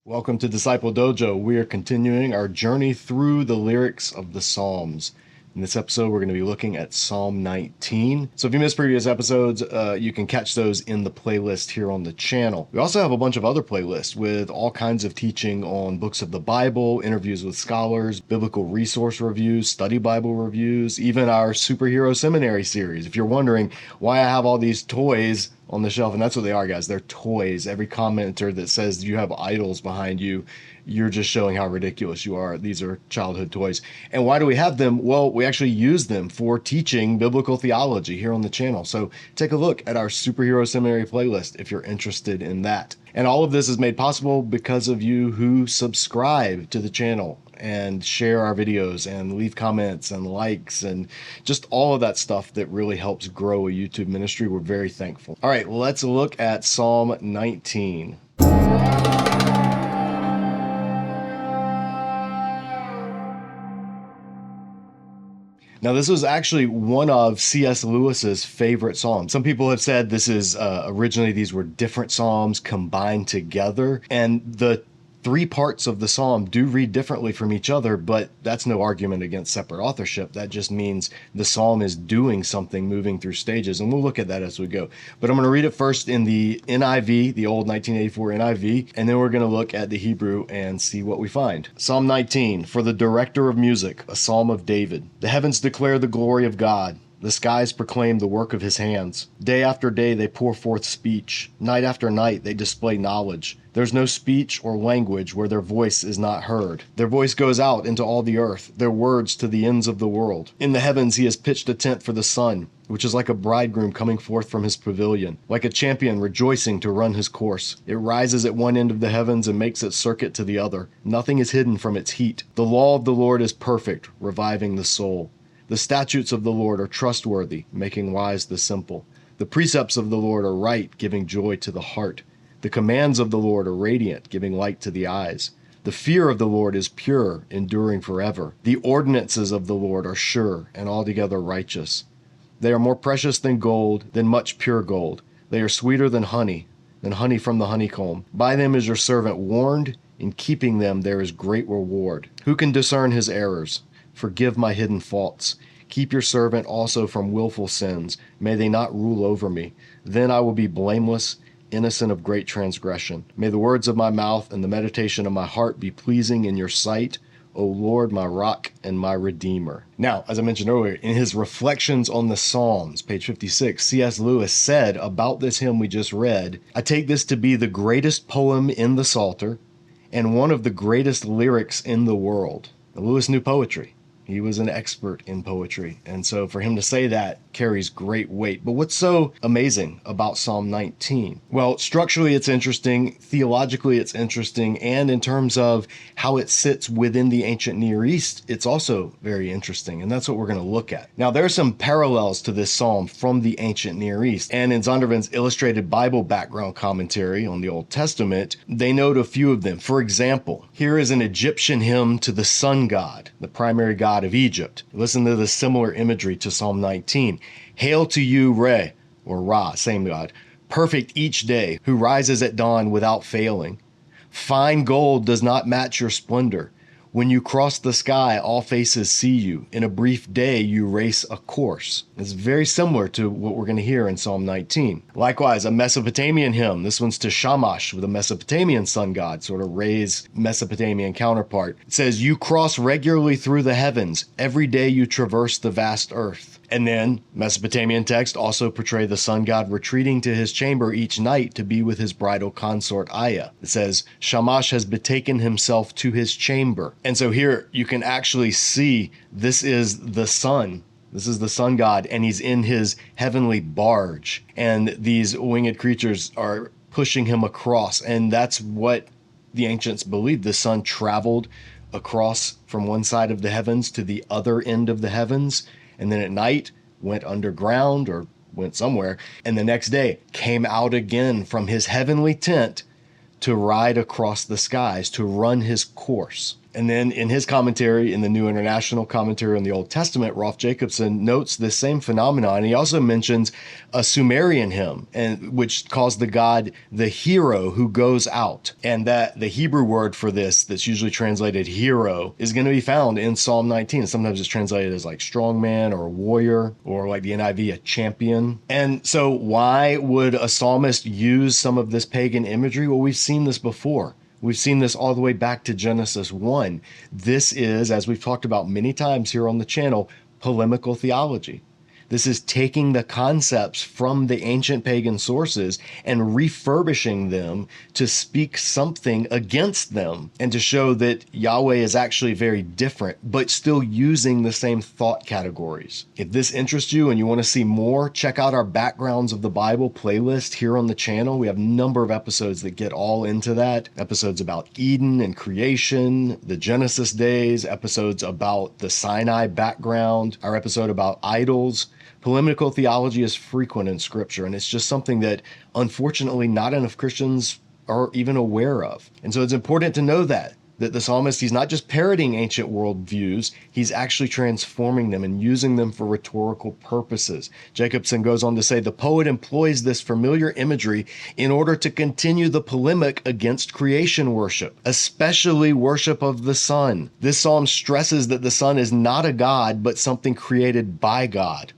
Welcome to Disciple Dojo. We are continuing our journey through the lyrics of the Psalms. In this episode, we're going to be looking at Psalm 19. So if you missed previous episodes, you can catch those in the playlist here on the channel. We also have a bunch of other playlists with all kinds of teaching on books of the Bible, interviews with scholars, biblical resource reviews, study Bible reviews, even our superhero seminary series. If you're wondering why I have all these toys on the shelf, and that's what they are, guys. They're toys. Every commenter that says you have idols behind you, you're just showing how ridiculous you are. These are childhood toys. And why do we have them? Well, we actually use them for teaching biblical theology here on the channel. So take a look at our superhero seminary playlist if you're interested in that. And all of this is made possible because of you who subscribe to the channel and share our videos and leave comments and likes and just all of that stuff that really helps grow a YouTube ministry. We're very thankful. All right, let's look at Psalm 19. Now, this was actually one of C.S. Lewis's favorite psalms. Some people have said this is originally these were different psalms combined together, and the three parts of the psalm do read differently from each other, but that's no argument against separate authorship. That just means the psalm is doing something, moving through stages, and we'll look at that as we go. But I'm going to read it first in the NIV, the old 1984 NIV, and then we're going to look at the Hebrew and see what we find. Psalm 19, for the director of music, a psalm of David. The heavens declare the glory of God. The skies proclaim the work of his hands. Day after day they pour forth speech. Night after night they display knowledge. There's no speech or language where their voice is not heard. Their voice goes out into all the earth, their words to the ends of the world. In the heavens he has pitched a tent for the sun, which is like a bridegroom coming forth from his pavilion, like a champion rejoicing to run his course. It rises at one end of the heavens and makes its circuit to the other. Nothing is hidden from its heat. The law of the Lord is perfect, reviving the soul. The statutes of the Lord are trustworthy, making wise the simple. The precepts of the Lord are right, giving joy to the heart. The commands of the Lord are radiant, giving light to the eyes. The fear of the Lord is pure, enduring forever. The ordinances of the Lord are sure and altogether righteous. They are more precious than gold, than much pure gold. They are sweeter than honey from the honeycomb. By them is your servant warned. In keeping them there is great reward. Who can discern his errors? Forgive my hidden faults. Keep your servant also from willful sins. May they not rule over me. Then I will be blameless, innocent of great transgression. May the words of my mouth and the meditation of my heart be pleasing in your sight, O Lord, my rock and my redeemer. Now, as I mentioned earlier, in his reflections on the Psalms, page 56, C.S. Lewis said about this hymn we just read, I take this to be the greatest poem in the Psalter and one of the greatest lyrics in the world. Now, Lewis knew poetry. He was an expert in poetry. And so for him to say that carries great weight. But what's so amazing about Psalm 19? Well, structurally, it's interesting. Theologically, it's interesting. And in terms of how it sits within the ancient Near East, it's also very interesting. And that's what we're going to look at. Now, there are some parallels to this psalm from the ancient Near East. And in Zondervan's illustrated Bible background commentary on the Old Testament, they note a few of them. For example, here is an Egyptian hymn to the sun god, the primary god of Egypt. Listen to the similar imagery to Psalm 19. Hail to you, Re, or Ra, same God, perfect each day, who rises at dawn without failing. Fine gold does not match your splendor. When you cross the sky, all faces see you. In a brief day, you race a course. It's very similar to what we're going to hear in Psalm 19. Likewise, a Mesopotamian hymn. This one's to Shamash, with a Mesopotamian sun god, sort of Re's Mesopotamian counterpart. It says, you cross regularly through the heavens. Every day you traverse the vast earth. And then, Mesopotamian texts also portray the sun god retreating to his chamber each night to be with his bridal consort Aya. It says, Shamash has betaken himself to his chamber. And so here you can actually see this is the sun. This is the sun god, and he's in his heavenly barge. And these winged creatures are pushing him across. And that's what the ancients believed. The sun traveled across from one side of the heavens to the other end of the heavens. And then at night went underground or went somewhere. And the next day came out again from his heavenly tent to ride across the skies, to run his course. And then in his commentary, in the New International Commentary on the Old Testament, Rolf Jacobson notes this same phenomenon. He also mentions a Sumerian hymn, which calls the god the hero who goes out. And that the Hebrew word for this, that's usually translated hero, is going to be found in Psalm 19. Sometimes it's translated as like strong man or warrior, or like the NIV, a champion. And so why would a psalmist use some of this pagan imagery? Well, we've seen this before. We've seen this all the way back to Genesis 1. This is, as we've talked about many times here on the channel, polemical theology. This is taking the concepts from the ancient pagan sources and refurbishing them to speak something against them and to show that Yahweh is actually very different, but still using the same thought categories. If this interests you and you want to see more, check out our Backgrounds of the Bible playlist here on the channel. We have a number of episodes that get all into that. Episodes about Eden and creation, the Genesis days, episodes about the Sinai background, our episode about idols. Polemical theology is frequent in Scripture, and it's just something that, unfortunately, not enough Christians are even aware of. And so it's important to know that the psalmist, he's not just parroting ancient worldviews, he's actually transforming them and using them for rhetorical purposes. Jacobson goes on to say, the poet employs this familiar imagery in order to continue the polemic against creation worship, especially worship of the sun. This psalm stresses that the sun is not a god, but something created by God.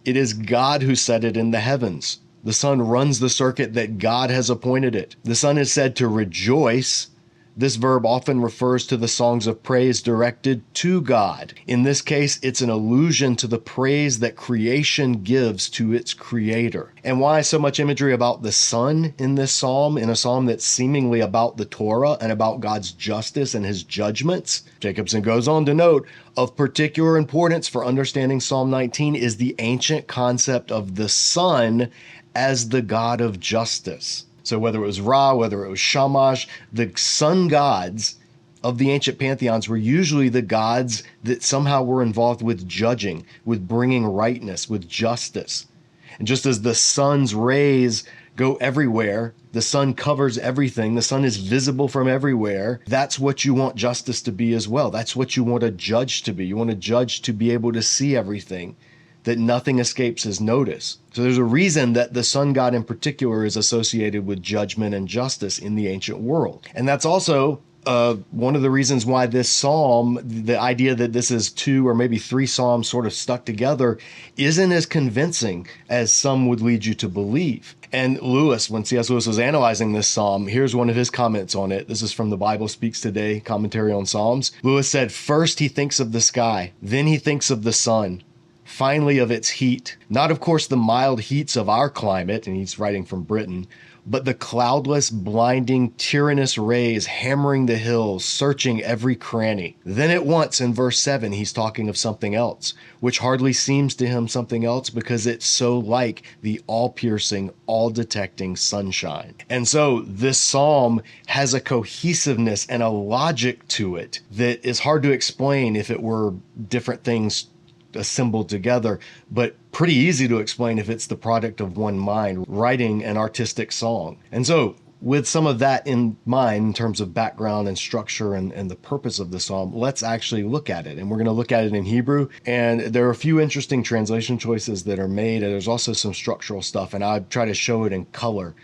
It is God who set it in the heavens. The sun runs the circuit that God has appointed it. The sun is said to rejoice. This verb often refers to the songs of praise directed to God. In this case, it's an allusion to the praise that creation gives to its creator. And why so much imagery about the sun in this psalm, in a psalm that's seemingly about the Torah and about God's justice and his judgments? Jacobson goes on to note, of particular importance for understanding Psalm 19 is the ancient concept of the sun as the God of justice. So whether it was Ra, whether it was Shamash, the sun gods of the ancient pantheons were usually the gods that somehow were involved with judging, with bringing rightness, with justice. And just as the sun's rays go everywhere, the sun covers everything, the sun is visible from everywhere, that's what you want justice to be as well. That's what you want a judge to be. You want a judge to be able to see everything, that nothing escapes his notice. So there's a reason that the sun god in particular is associated with judgment and justice in the ancient world. And that's also one of the reasons why this psalm, the idea that this is 2 or maybe 3 psalms sort of stuck together, isn't as convincing as some would lead you to believe. And Lewis, when C.S. Lewis was analyzing this psalm, here's one of his comments on it. This is from the Bible Speaks Today commentary on Psalms. Lewis said, first he thinks of the sky, then he thinks of the sun, finally of its heat. Not, of course, the mild heats of our climate, and he's writing from Britain, but the cloudless, blinding, tyrannous rays hammering the hills, searching every cranny. Then at once, in verse 7, he's talking of something else, which hardly seems to him something else because it's so like the all-piercing, all-detecting sunshine. And so this psalm has a cohesiveness and a logic to it that is hard to explain if it were different things assembled together, but pretty easy to explain if it's the product of one mind writing an artistic song. And so with some of that in mind in terms of background and structure and the purpose of the psalm, let's actually look at it. And we're going to look at it in Hebrew. And there are a few interesting translation choices that are made. And there's also some structural stuff. And I'll try to show it in color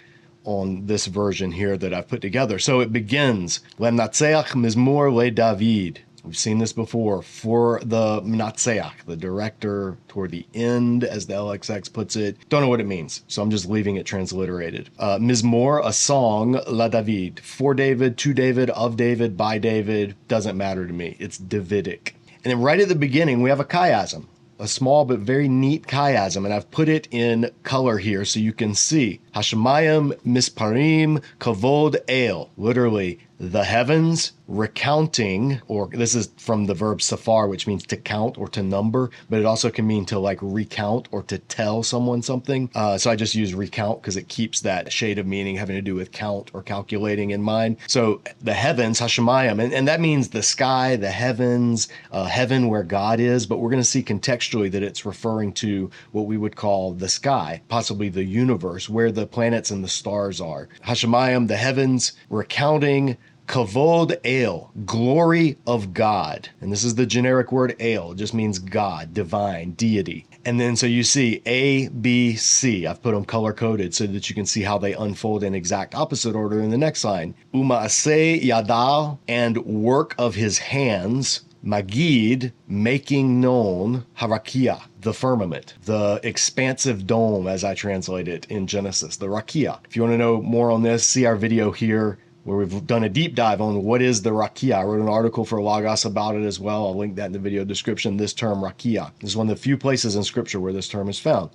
on this version here that I've put together. So it begins, Lemnatseach Mizmor le David. We've seen this before, for the Mnatseach, the director toward the end, as the LXX puts it. Don't know what it means, so I'm just leaving it transliterated. Mizmor, a song, la David, for David, to David, of David, by David, doesn't matter to me. It's Davidic. And then right at the beginning, we have a chiasm, a small but very neat chiasm, and I've put it in color here so you can see. Hashemayim misparim kavod el, literally, the heavens recounting, or this is from the verb safar, which means to count or to number, but it also can mean to like recount or to tell someone something. So I just use recount because it keeps that shade of meaning having to do with count or calculating in mind. So the heavens, Hashemayim, and that means the sky, the heavens, heaven where God is, but we're going to see contextually that it's referring to what we would call the sky, possibly the universe, where the planets and the stars are. Hashemayim, the heavens, recounting Kavod el, glory of God. And this is the generic word el. It just means God, divine, deity. And then so you see A, B, C. I've put them color coded so that you can see how they unfold in exact opposite order in the next line. Umaaseh yadal, and work of his hands. Magid, making known. Harakia, the firmament, the expansive dome, as I translate it in Genesis, the rakia. If you want to know more on this, see our video here where we've done a deep dive on what is the rakia. I wrote an article for Logos about it as well. I'll link that in the video description. This term rakia is one of the few places in scripture where this term is found.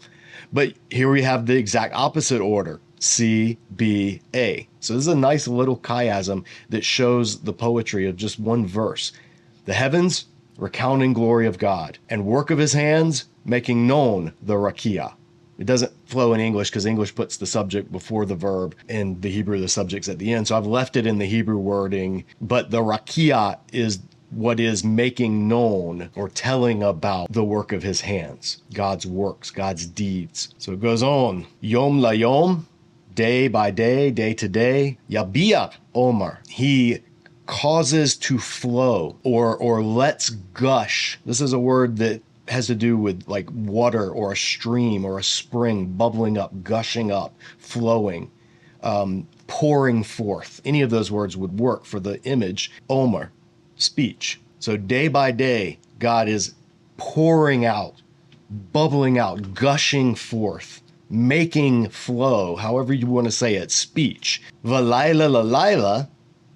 But here we have the exact opposite order, C, B, A. So this is a nice little chiasm that shows the poetry of just one verse. The heavens, recounting glory of God, and work of his hands, making known the rakia. It doesn't flow in English because English puts the subject before the verb. In the Hebrew, the subject's at the end. So I've left it in the Hebrew wording, but the rakia is what is making known or telling about the work of his hands, God's works, God's deeds. So it goes on, yom la yom, day by day, day to day, yabiach omer, he causes to flow or lets gush. This is a word that has to do with like water or a stream or a spring bubbling up, gushing up, flowing, pouring forth. Any of those words would work for the image. Omer, speech. So day by day, God is pouring out, bubbling out, gushing forth, making flow, however you want to say it, speech. Valayla la layla,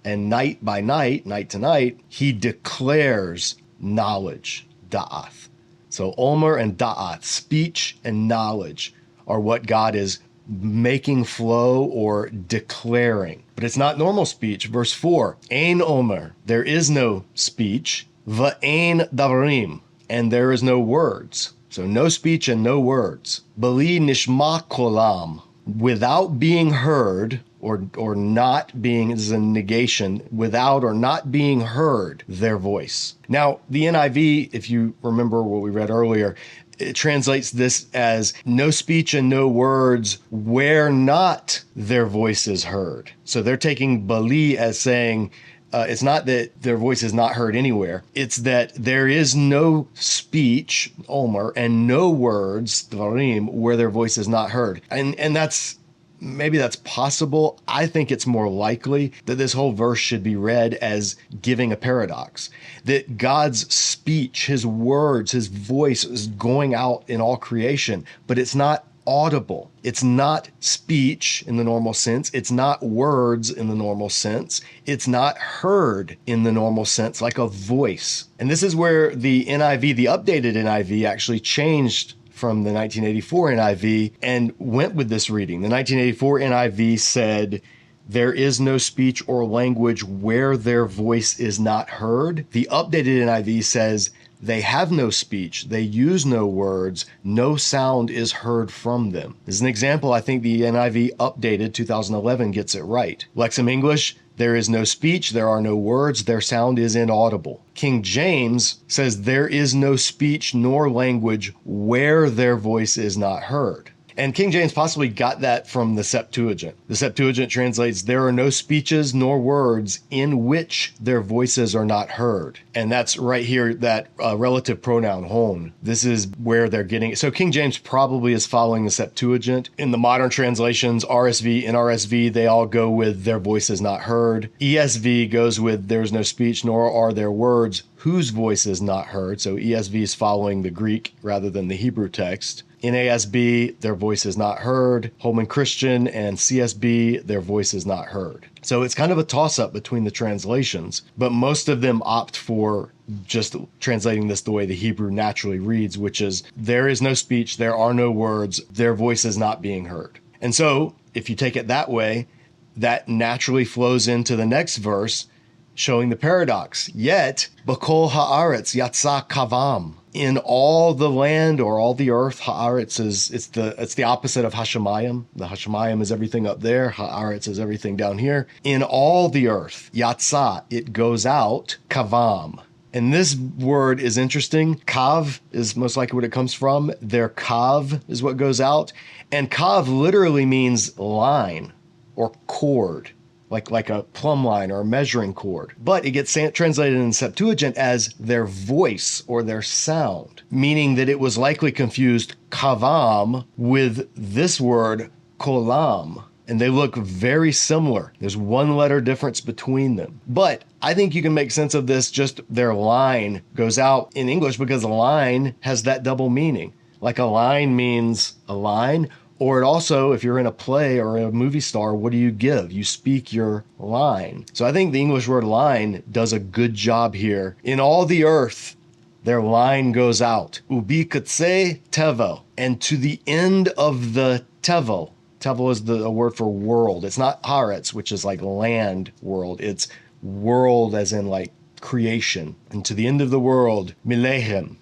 and night by night, night to night, he declares knowledge, da'ath. So Omer and da'ath, speech and knowledge, are what God is making flow or declaring. But it's not normal speech. Verse 4, Ein Omer, there is no speech, va'ein davarim, and there is no words. So no speech and no words. Bali nishma kolam, without being heard, or not being, this is a negation, without or not being heard, their voice. Now, the NIV, if you remember what we read earlier, it translates this as no speech and no words where not their voice is heard. So they're taking Bali as saying, it's not that their voice is not heard anywhere. It's that there is no speech, Omer, and no words, Dvarim, where their voice is not heard. And that's, maybe that's possible. I think it's more likely that this whole verse should be read as giving a paradox. That God's speech, his words, his voice is going out in all creation, but it's not audible. It's not speech in the normal sense. It's not words in the normal sense. It's not heard in the normal sense, like a voice. And this is where the NIV, the updated NIV, actually changed from the 1984 NIV and went with this reading. The 1984 NIV said, there is no speech or language where their voice is not heard. The updated NIV says, they have no speech, they use no words, no sound is heard from them. As an example, I think the NIV updated 2011 gets it right. Lexham English, there is no speech, there are no words, their sound is inaudible. King James says there is no speech nor language where their voice is not heard. And King James possibly got that from the Septuagint. The Septuagint translates, there are no speeches nor words in which their voices are not heard. And that's right here, that relative pronoun hon. This is where they're getting it. So King James probably is following the Septuagint. In the modern translations, RSV, NRSV, they all go with their voices not heard. ESV goes with there's no speech nor are there words whose voice is not heard. So ESV is following the Greek rather than the Hebrew text. NASB, their voice is not heard. Holman Christian and CSB, their voice is not heard. So it's kind of a toss-up between the translations, but most of them opt for just translating this the way the Hebrew naturally reads, which is there is no speech, there are no words, their voice is not being heard. And so if you take it that way, that naturally flows into the next verse, showing the paradox. Yet, Bakol haaretz yatsa kavam. In all the land or all the earth, haaretz is it's the opposite of Hashemayim. The Hashemayim is everything up there. Haaretz is everything down here. In all the earth, yatsa, it goes out, kavam. And this word is interesting. Kav is most likely what it comes from. Their kav is what goes out. And kav literally means line or cord. like a plumb line or a measuring cord. But it gets translated in Septuagint as their voice or their sound, meaning that it was likely confused kavam with this word kolam. And they look very similar. There's one letter difference between them. But I think you can make sense of this, just their line goes out in English because a line has that double meaning. Like a line means a line, or it also, if you're in a play or a movie star, what do you give? You speak your line. So I think the English word line does a good job here. In all the earth, their line goes out. Ubi katse tevel. And to the end of the tevel. Tevel is a word for world. It's not haaretz, which is like land world. It's world as in like creation. And to the end of the world, milehem,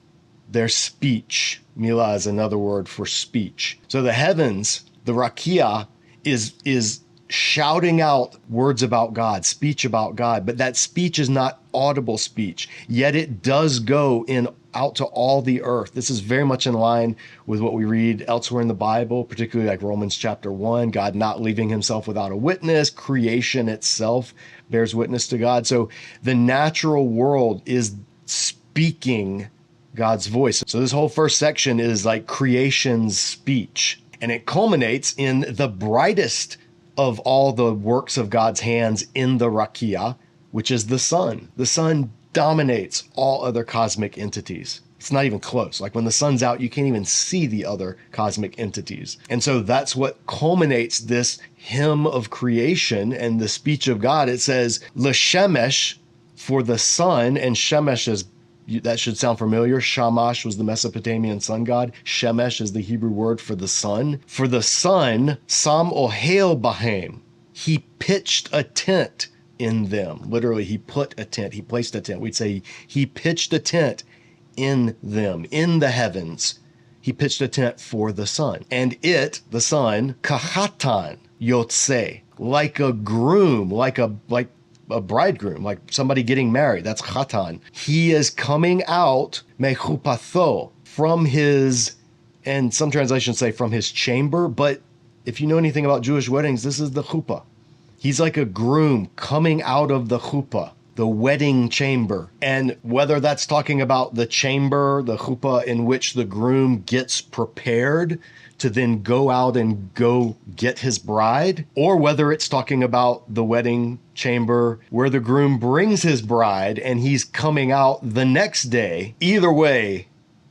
their speech. Mila is another word for speech. So the heavens, the rakia, is shouting out words about God, speech about God, but that speech is not audible speech, yet it does go out to all the earth. This is very much in line with what we read elsewhere in the Bible, particularly like Romans chapter 1, God not leaving himself without a witness, creation itself bears witness to God. So the natural world is speaking God's voice. So this whole first section is like creation's speech, and it culminates in the brightest of all the works of God's hands in the rakia, which is the sun. The sun dominates all other cosmic entities. It's not even close. Like when the sun's out, you can't even see the other cosmic entities. And so that's what culminates this hymn of creation and the speech of God. It says, L'shemesh, for the sun, and Shemesh is, that should sound familiar. Shamash was the Mesopotamian sun god. Shemesh is the Hebrew word for the sun. For the sun, Sam Ohel Bahem, he pitched a tent in them. Literally, he put a tent. He placed a tent. We'd say he pitched a tent in them, in the heavens. He pitched a tent for the sun. And it, the sun, kahatan yotse, like a groom, like a bridegroom, like somebody getting married. That's chatan. He is coming out mechupatho, from his, and some translations say from his chamber, but if you know anything about Jewish weddings, this is the chuppah. He's like a groom coming out of the chuppah, the wedding chamber. And whether that's talking about the chamber, the chuppah, in which the groom gets prepared to then go out and go get his bride, or whether it's talking about the wedding chamber where the groom brings his bride and he's coming out the next day. Either way,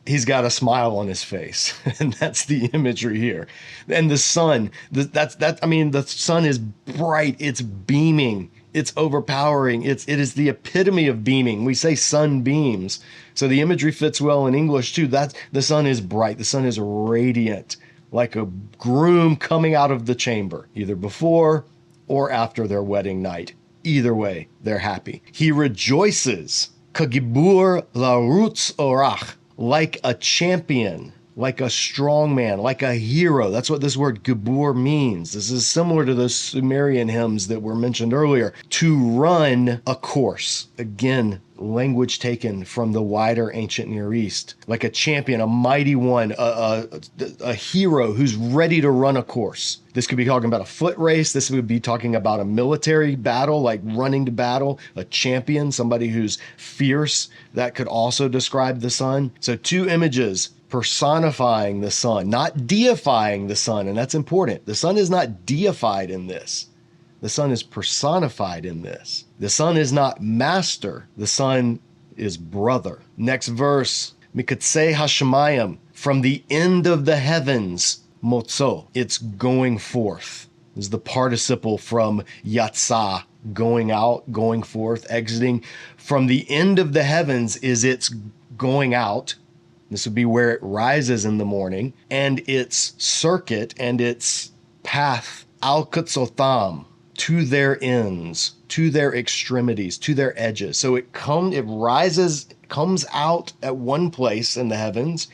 he's got a smile on his face. And that's the imagery here. And the sun, the sun is bright, it's beaming, it's overpowering. It is the epitome of beaming. We say sun beams. So the imagery fits well in English too. The sun is bright, the sun is radiant, like a groom coming out of the chamber, either before or after their wedding night. Either way, they're happy. He rejoices, kagibur larutz orach, like a champion, like a strong man, like a hero. That's what this word gibur means. This is similar to those Sumerian hymns that were mentioned earlier. To run a course. Again, language taken from the wider ancient Near East. Like a champion, a mighty one, a hero who's ready to run a course. This could be talking about a foot race. This would be talking about a military battle, like running to battle. A champion, somebody who's fierce. That could also describe the sun. So two images personifying the sun, not deifying the sun. And that's important. The sun is not deified in this. The sun is personified in this. The sun is not master. The sun is brother. Next verse, Mikatse Hashemayim, from the end of the heavens, motzo, it's going forth. This is the participle from yatsa, going out, going forth, exiting. From the end of the heavens is its going out. This would be where it rises in the morning, and its circuit and its path, al-katzotham, to their ends, to their extremities, to their edges. So it rises, comes out at one place in the heavens,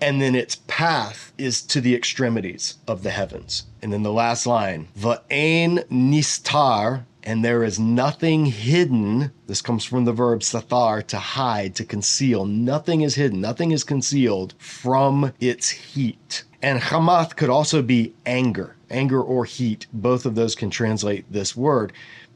and then its path is to the extremities of the heavens. And then the last line, va'ein nistar, and there is nothing hidden. This comes from the verb sathar, to hide, to conceal. Nothing is hidden, nothing is concealed from its heat. And hamath could also be anger or heat. Both of those can translate this word.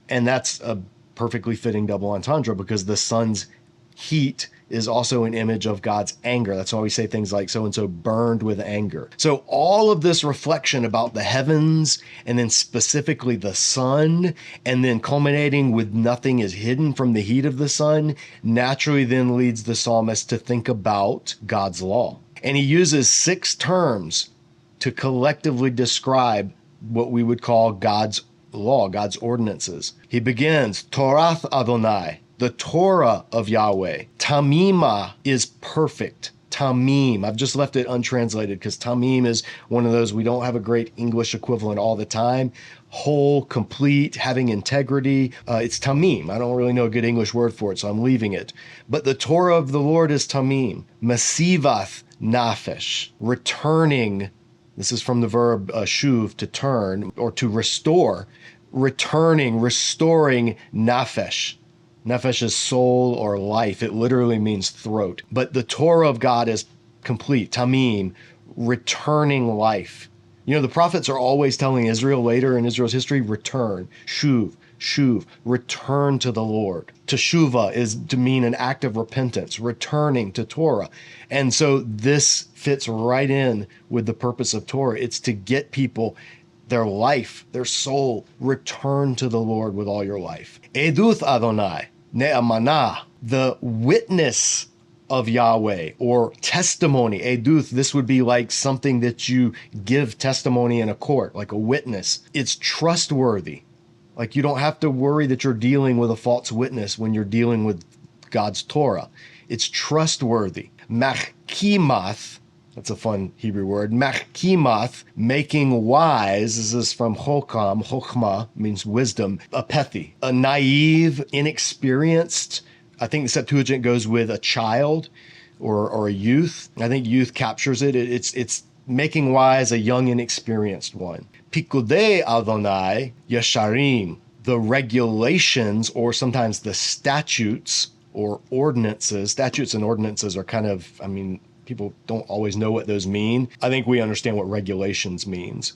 And that's a perfectly fitting double entendre because the sun's heat is also an image of God's anger. That's why we say things like so-and-so burned with anger. So all of this reflection about the heavens and then specifically the sun and then culminating with nothing is hidden from the heat of the sun naturally then leads the psalmist to think about God's law. And he uses 6 terms to collectively describe what we would call God's law, God's ordinances. He begins, Torah Adonai, the Torah of Yahweh. Tamima is perfect. Tamim. I've just left it untranslated because tamim is one of those we don't have a great English equivalent all the time. Whole, complete, having integrity. It's tamim. I don't really know a good English word for it, so I'm leaving it. But the Torah of the Lord is tamim. Masivath nafesh. Returning. This is from the verb shuv, to turn, or to restore. Returning, restoring nafesh. Nefesh is soul or life. It literally means throat. But the Torah of God is complete. Tamim, returning life. You know, the prophets are always telling Israel later in Israel's history, return, shuv, shuv, return to the Lord. Teshuvah is to mean an act of repentance, returning to Torah. And so this fits right in with the purpose of Torah. It's to get people their life, their soul, return to the Lord with all your life. Eduth Adonai, ne'amanah, the witness of Yahweh, or testimony. Eduth, this would be like something that you give testimony in a court, like a witness. It's trustworthy. Like you don't have to worry that you're dealing with a false witness when you're dealing with God's Torah. It's trustworthy. Machkimath, that's a fun Hebrew word. Machkimath, making wise. This is from chokam. Chokhmah means wisdom. Apethi, a naive, inexperienced. I think the Septuagint goes with a child or a youth. I think youth captures it. It's making wise a young, inexperienced one. Pikudei Adonai Yasharim, the regulations or sometimes the statutes or ordinances. Statutes and ordinances are kind of, people don't always know what those mean. I think we understand what regulations means.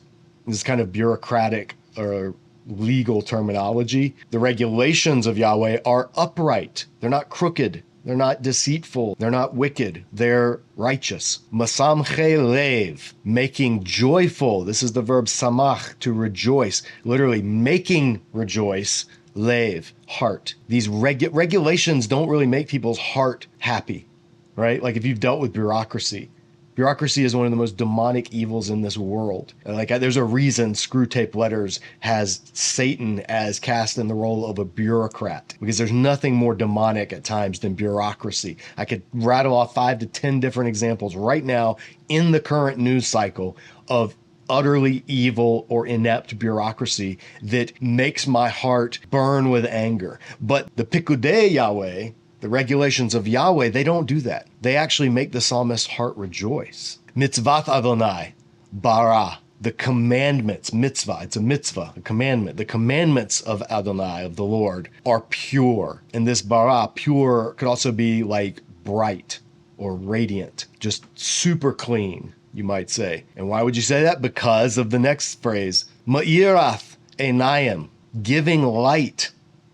This is kind of bureaucratic or legal terminology. The regulations of Yahweh are upright. They're not crooked. They're not deceitful. They're not wicked. They're righteous. Masamche lev, making joyful. This is the verb samach, to rejoice. Literally making rejoice. Lev, heart. These regulations don't really make people's heart happy. Right? Like if you've dealt with bureaucracy is one of the most demonic evils in this world. Like there's a reason Screwtape Letters has Satan as cast in the role of a bureaucrat, because there's nothing more demonic at times than bureaucracy. I could rattle off 5 to 10 different examples right now in the current news cycle of utterly evil or inept bureaucracy that makes my heart burn with anger. But the Pikudei Yahweh, the regulations of Yahweh, they don't do that. They actually make the psalmist's heart rejoice. Mitzvath Adonai, bara, the commandments, mitzvah, it's a mitzvah, a commandment. The commandments of Adonai, of the Lord, are pure. And this bara, pure, could also be like bright or radiant, just super clean, you might say. And why would you say that? Because of the next phrase, ma'irath einayim, giving light,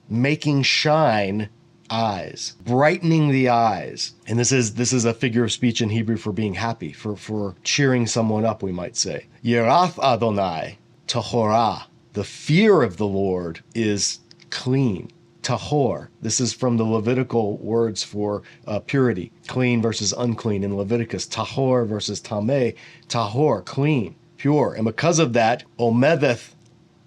making shine eyes, brightening the eyes. And this is a figure of speech in Hebrew for being happy, for cheering someone up, we might say. Yirath Adonai, tahorah, the fear of the Lord is clean. Tahor, this is from the Levitical words for purity, clean versus unclean in Leviticus. Tahor versus tameh, tahor, clean, pure. And because of that, omedeth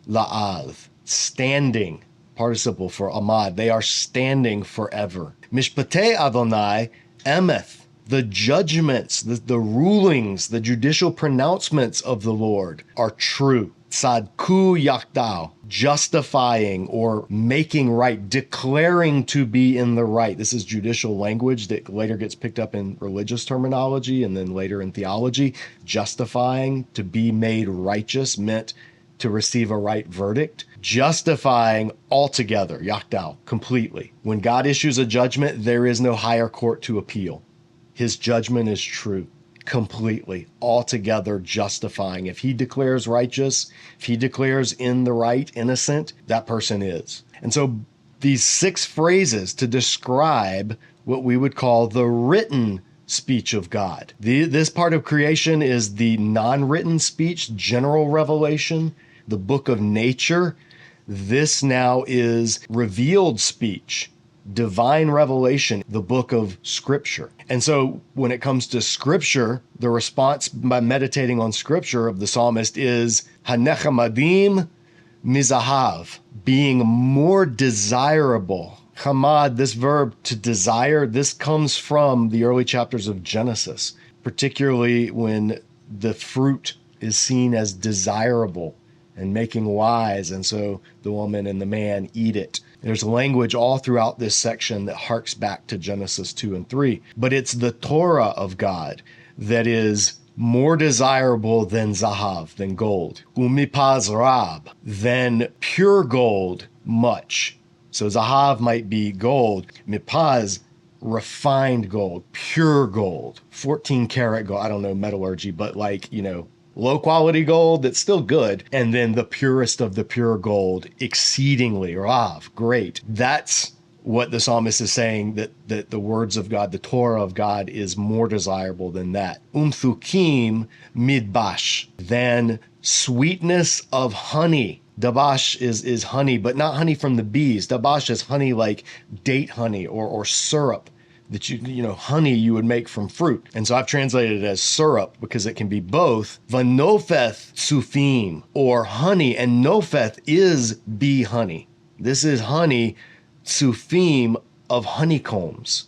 la'av, standing, participle for amad. They are standing forever. Mishpatei Adonai emeth, the judgments, the rulings, the judicial pronouncements of the Lord are true. Tzadku yakdao, justifying or making right, declaring to be in the right. This is judicial language that later gets picked up in religious terminology and then later in theology. Justifying, to be made righteous, meant to receive a right verdict. Justifying altogether, yakdao, completely. When God issues a judgment, there is no higher court to appeal. His judgment is true, completely, altogether justifying. If he declares righteous, if he declares in the right, innocent, that person is. And so these 6 phrases to describe what we would call the written speech of God. This part of creation is the non-written speech, general revelation, the book of nature. This now is revealed speech, divine revelation, the book of Scripture. And so when it comes to Scripture, the response by meditating on Scripture of the psalmist is hanechamadim mizahav, being more desirable. Hamad, this verb to desire, this comes from the early chapters of Genesis, particularly when the fruit is seen as desirable and making wise, and so the woman and the man eat it. There's language all throughout this section that harks back to Genesis 2 and 3. But it's the Torah of God that is more desirable than zahav, than gold. Umipaz rab, than pure gold, much. So zahav might be gold. Mipaz, refined gold, pure gold, 14 karat gold. I don't know metallurgy, but low quality gold that's still good. And then the purest of the pure gold, exceedingly rav, great. That's what the psalmist is saying, that the words of God, the Torah of God, is more desirable than that. Umthukim midbash, than sweetness of honey. Dabash is honey, but not honey from the bees. Dabash is honey like date honey or syrup that honey you would make from fruit. And so I've translated it as syrup because it can be both. Vanofeth sufim, or honey, and nofeth is bee honey. This is honey, sufim, of honeycombs.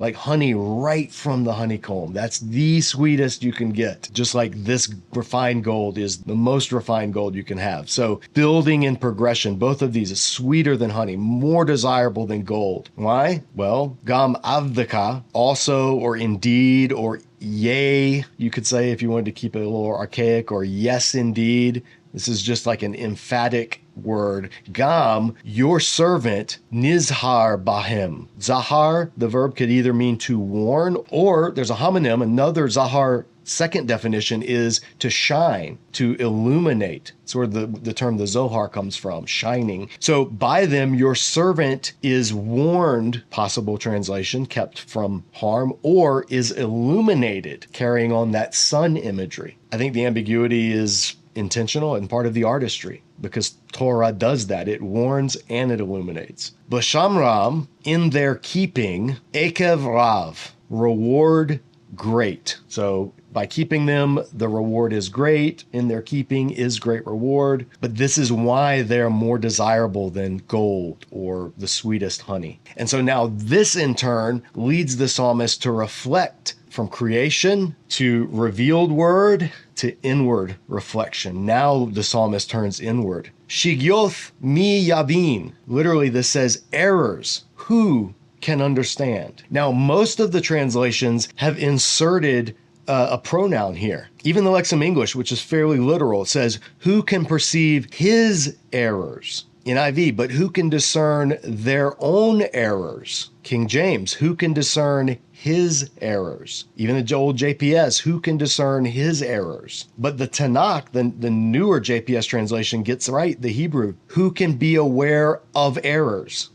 Like honey right from the honeycomb. That's the sweetest you can get. Just like this refined gold is the most refined gold you can have. So building in progression, both of these is sweeter than honey, more desirable than gold. Why? Well, gam avdaka, also, or indeed, or yea, you could say if you wanted to keep it a little archaic, or yes, indeed. This is just like an emphatic word. Gam, your servant, nizhar bahem. Zahar, the verb could either mean to warn, or there's a homonym, another zahar second definition is to shine, to illuminate. It's where the term the Zohar comes from, shining. So by them, your servant is warned, possible translation, kept from harm, or is illuminated, carrying on that sun imagery. I think the ambiguity is intentional and part of the artistry, because Torah does that. It warns and it illuminates. B'shamram, in their keeping, ekev rav, reward great. So by keeping them, the reward is great. In their keeping is great reward. But this is why they're more desirable than gold or the sweetest honey. And so now this in turn leads the psalmist to reflect from creation to revealed word to inward reflection. Now the psalmist turns inward. Shigyoth mi yabin. Literally this says errors. Who can understand? Now most of the translations have inserted a pronoun here. Even the Lexham English, which is fairly literal, it says, who can perceive his errors? NIV, but who can discern their own errors? King James, who can discern his errors? Even the old JPS, who can discern his errors? But the Tanakh, the newer JPS translation, gets right the Hebrew, who can be aware of errors?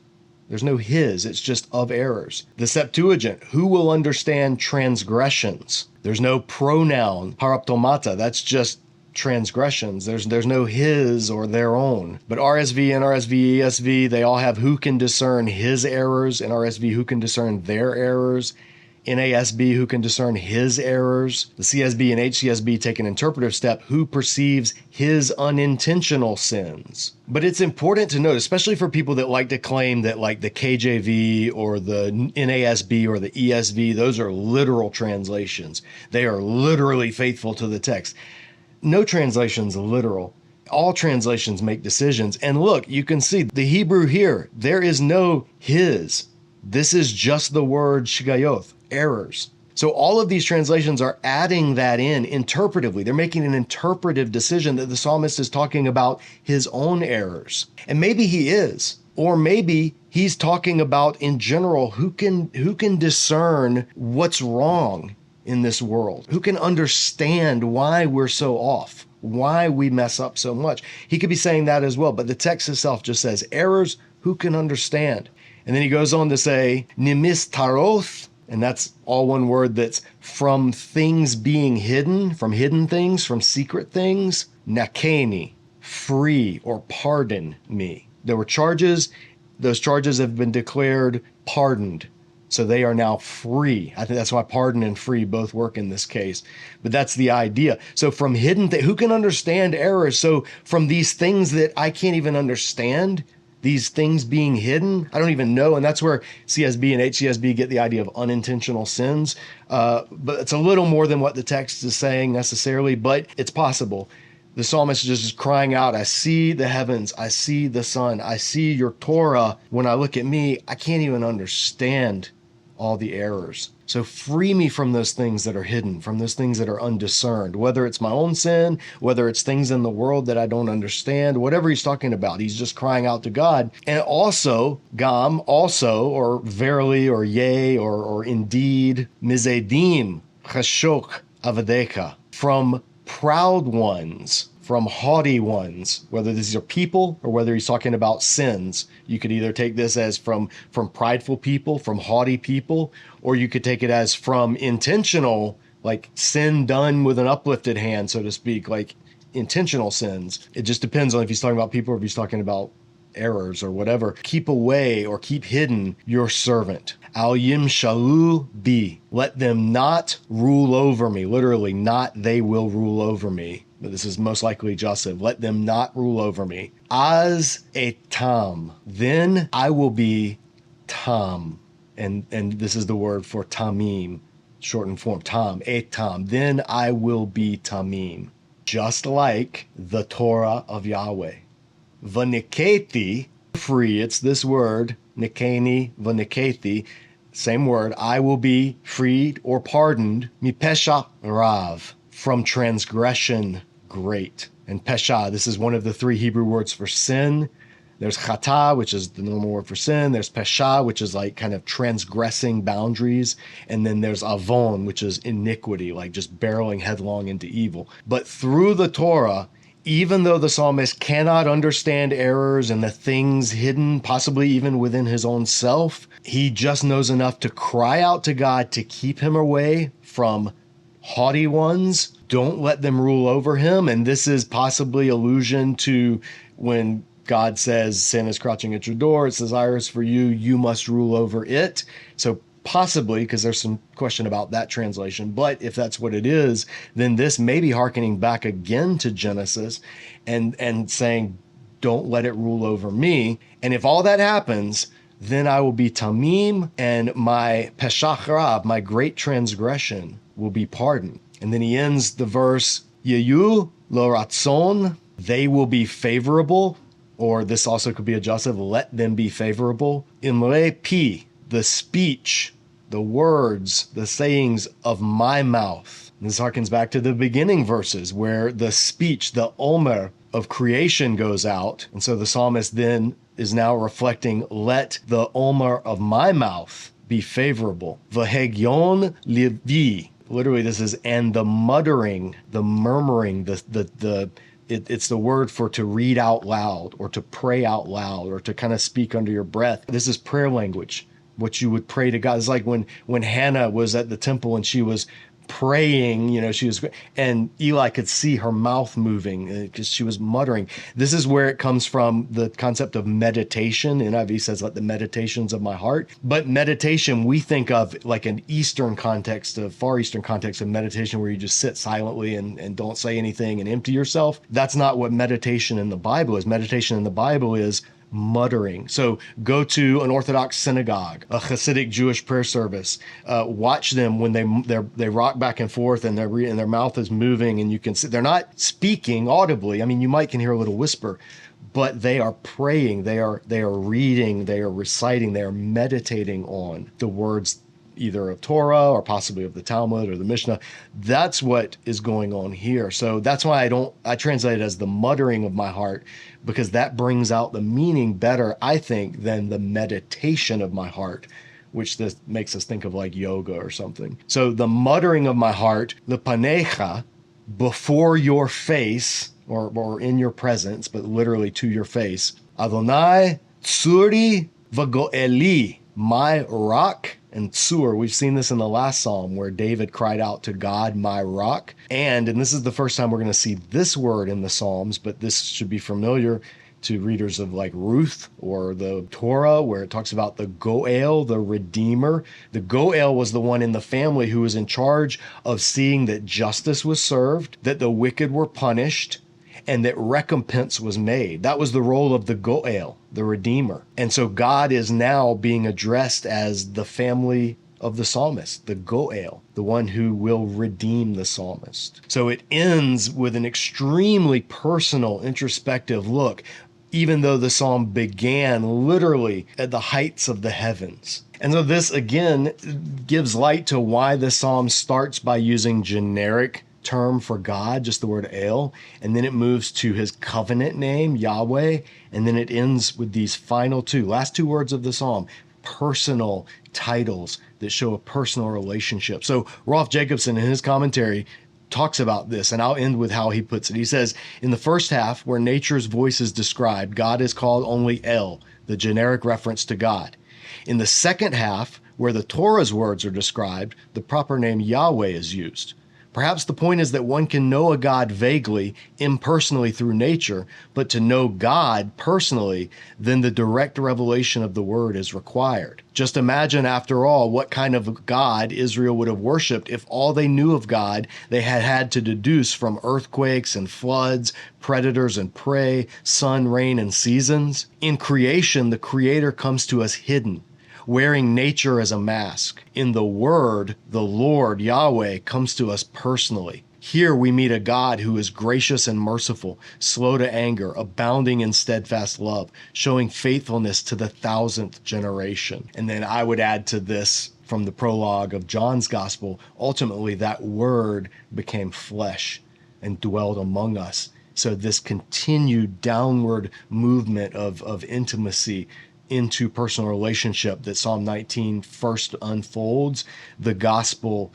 There's no his, it's just of errors. The Septuagint, who will understand transgressions? There's no pronoun, paraptomata, that's just transgressions. There's no his or their own. But RSV, NRSV, ESV, they all have who can discern his errors. NRSV, who can discern their errors. NASB, who can discern his errors. The CSB and HCSB take an interpretive step, who perceives his unintentional sins. But it's important to note, especially for people that like to claim that like the KJV or the NASB or the ESV, those are literal translations. They are literally faithful to the text. No translation's literal. All translations make decisions. And look, you can see the Hebrew here, there is no his. This is just the word shigayoth, errors. So all of these translations are adding that in interpretively. They're making an interpretive decision that the psalmist is talking about his own errors. And maybe he is, or maybe he's talking about in general, who can discern what's wrong in this world? Who can understand why we're so off? Why we mess up so much? He could be saying that as well, but the text itself just says errors. Who can understand? And then he goes on to say, Nimistaroth, and that's all one word, that's from things being hidden, from hidden things, from secret things. Nakeni, free or pardon me. There were charges. Those charges have been declared pardoned. So they are now free. I think that's why pardon and free both work in this case. But that's the idea. So from hidden who can understand errors? So from these things that I can't even understand, these things being hidden, I don't even know. And that's where CSB and HCSB get the idea of unintentional sins. But it's a little more than what the text is saying necessarily, but it's possible. The psalmist is just crying out, I see the heavens, I see the sun, I see your Torah. When I look at me, I can't even understand all the errors. So free me from those things that are hidden, from those things that are undiscerned, whether it's my own sin, whether it's things in the world that I don't understand, whatever he's talking about, he's just crying out to God. And also, gam, also, or verily, or yea, or indeed, mizedim, chashok avadeka, from proud ones, from haughty ones, whether these are people or whether he's talking about sins. You could either take this as from prideful people, from haughty people, or you could take it as from intentional, like sin done with an uplifted hand, so to speak, like intentional sins. It just depends on if he's talking about people or if he's talking about errors or whatever. Keep away or keep hidden your servant. Al yimshalu bi. Let them not rule over me. Literally, not they will rule over me. But this is most likely Joseph. Let them not rule over me. Az etam. Then I will be tam. And this is the word for tamim, shortened form, tam, etam. Then I will be tamim. Just like the Torah of Yahweh. Vaniketi, free, it's this word, nikeni, vaniketi, same word, I will be freed or pardoned, mi pesha rav, from transgression great. And pesha, this is one of the three Hebrew words for sin. There's chata, which is the normal word for sin. There's pesha, which is like kind of transgressing boundaries. And then there's avon, which is iniquity, like just barreling headlong into evil. But through the Torah, even though the psalmist cannot understand errors and the things hidden, possibly even within his own self, he just knows enough to cry out to God to keep him away from haughty ones. Don't let them rule over him. And this is possibly allusion to when God says, sin is crouching at your door, its desires for you, you must rule over it. So possibly, because there's some question about that translation, but if that's what it is, then this may be hearkening back again to Genesis and saying, don't let it rule over me. And if all that happens, then I will be tamim, and my peshach rav, my great transgression, will be pardoned. And then he ends the verse, Yeyu lo ratzon, they will be favorable, or this also could be adjusted, let them be favorable. Imre pi, the speech, the words, the sayings of my mouth. And this harkens back to the beginning verses where the speech, the omer of creation goes out. And so the psalmist then is now reflecting, let the omer of my mouth be favorable. V'hegyon livi. Literally this is, and the muttering, the murmuring, it's the word for to read out loud or to pray out loud or to kind of speak under your breath. This is prayer language, what you would pray to God. It's like when Hannah was at the temple and she was praying, and Eli could see her mouth moving because she was muttering. This is where it comes from, the concept of meditation. NIV says, let the meditations of my heart. But meditation, we think of like an Eastern context, a Far Eastern context of meditation where you just sit silently and don't say anything and empty yourself. That's not what meditation in the Bible is. Meditation in the Bible is muttering. So go to an Orthodox synagogue, a Hasidic Jewish prayer service. Watch them when they rock back and forth and their mouth is moving, and you can see they're not speaking audibly. I mean, you might can hear a little whisper, but they are praying. They are reading. They are reciting. They are meditating on the words either of Torah or possibly of the Talmud or the Mishnah. That's what is going on here. So that's why I translate it as the muttering of my heart, because that brings out the meaning better, I think, than the meditation of my heart, which this makes us think of like yoga or something. So the muttering of my heart, the panecha, before your face, or in your presence, but literally to your face. Adonai Tsuri v'go'eli, my rock. And Tsur, we've seen this in the last psalm where David cried out to God, my rock. And this is the first time we're going to see this word in the Psalms, but this should be familiar to readers of like Ruth or the Torah, where it talks about the Goel, the Redeemer. The Goel was the one in the family who was in charge of seeing that justice was served, that the wicked were punished, and that recompense was made. That was the role of the Goel, the Redeemer. And so God is now being addressed as the family of the psalmist, the Goel, the one who will redeem the psalmist. So it ends with an extremely personal, introspective look, even though the psalm began literally at the heights of the heavens. And so this, again, gives light to why the psalm starts by using generic term for God, just the word El, and then it moves to his covenant name, Yahweh, and then it ends with these last two words of the psalm, personal titles that show a personal relationship. So Rolf Jacobson in his commentary talks about this, and I'll end with how he puts it. He says, in the first half, where nature's voice is described, God is called only El, the generic reference to God. In the second half, where the Torah's words are described, the proper name Yahweh is used. Perhaps the point is that one can know a God vaguely, impersonally through nature, but to know God personally, then the direct revelation of the word is required. Just imagine, after all, what kind of God Israel would have worshipped if all they knew of God they had had to deduce from earthquakes and floods, predators and prey, sun, rain, and seasons. In creation, the Creator comes to us hidden, wearing nature as a mask. In the Word, the Lord, Yahweh, comes to us personally. Here we meet a God who is gracious and merciful, slow to anger, abounding in steadfast love, showing faithfulness to the 1,000th generation. And then I would add to this from the prologue of John's Gospel, ultimately that Word became flesh and dwelled among us. So this continued downward movement of intimacy into personal relationship that Psalm 19 first unfolds, the gospel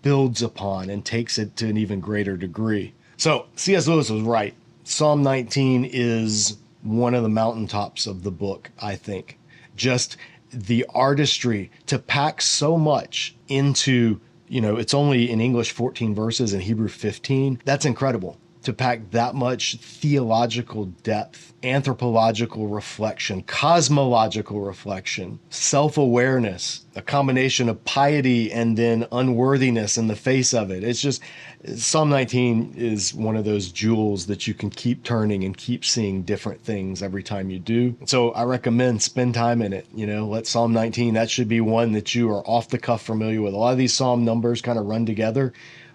builds upon and takes it to an even greater degree. So C.S. Lewis was right. Psalm 19 is one of the mountaintops of the book, I think. Just the artistry to pack so much into, it's only in English 14 verses, in Hebrew 15. That's incredible. To pack that much theological depth, anthropological reflection, cosmological reflection, self-awareness, a combination of piety and then unworthiness in the face of it. It's just, Psalm 19 is one of those jewels that you can keep turning and keep seeing different things every time you do. So I recommend spend time in it. Let Psalm 19, that should be one that you are off the cuff familiar with. A lot of these Psalm numbers kind of run together,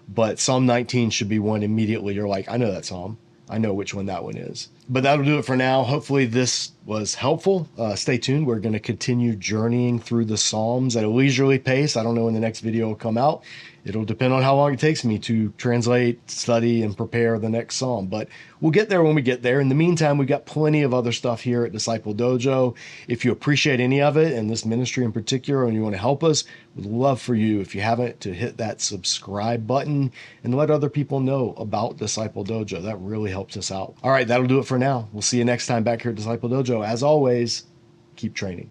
but Psalm 19 should be one immediately you're like, I know that Psalm. I know which one that one is. But that'll do it for now. Hopefully this was helpful. Stay tuned. We're going to continue journeying through the Psalms at a leisurely pace. I don't know when the next video will come out. It'll depend on how long it takes me to translate, study, and prepare the next Psalm. But we'll get there when we get there. In the meantime, we've got plenty of other stuff here at Disciple Dojo. If you appreciate any of it, and this ministry in particular, and you want to help us, we'd love for you, if you haven't, to hit that subscribe button and let other people know about Disciple Dojo. That really helps us out. All right, that'll do it for now. We'll see you next time back here at Disciple Dojo. As always, keep training.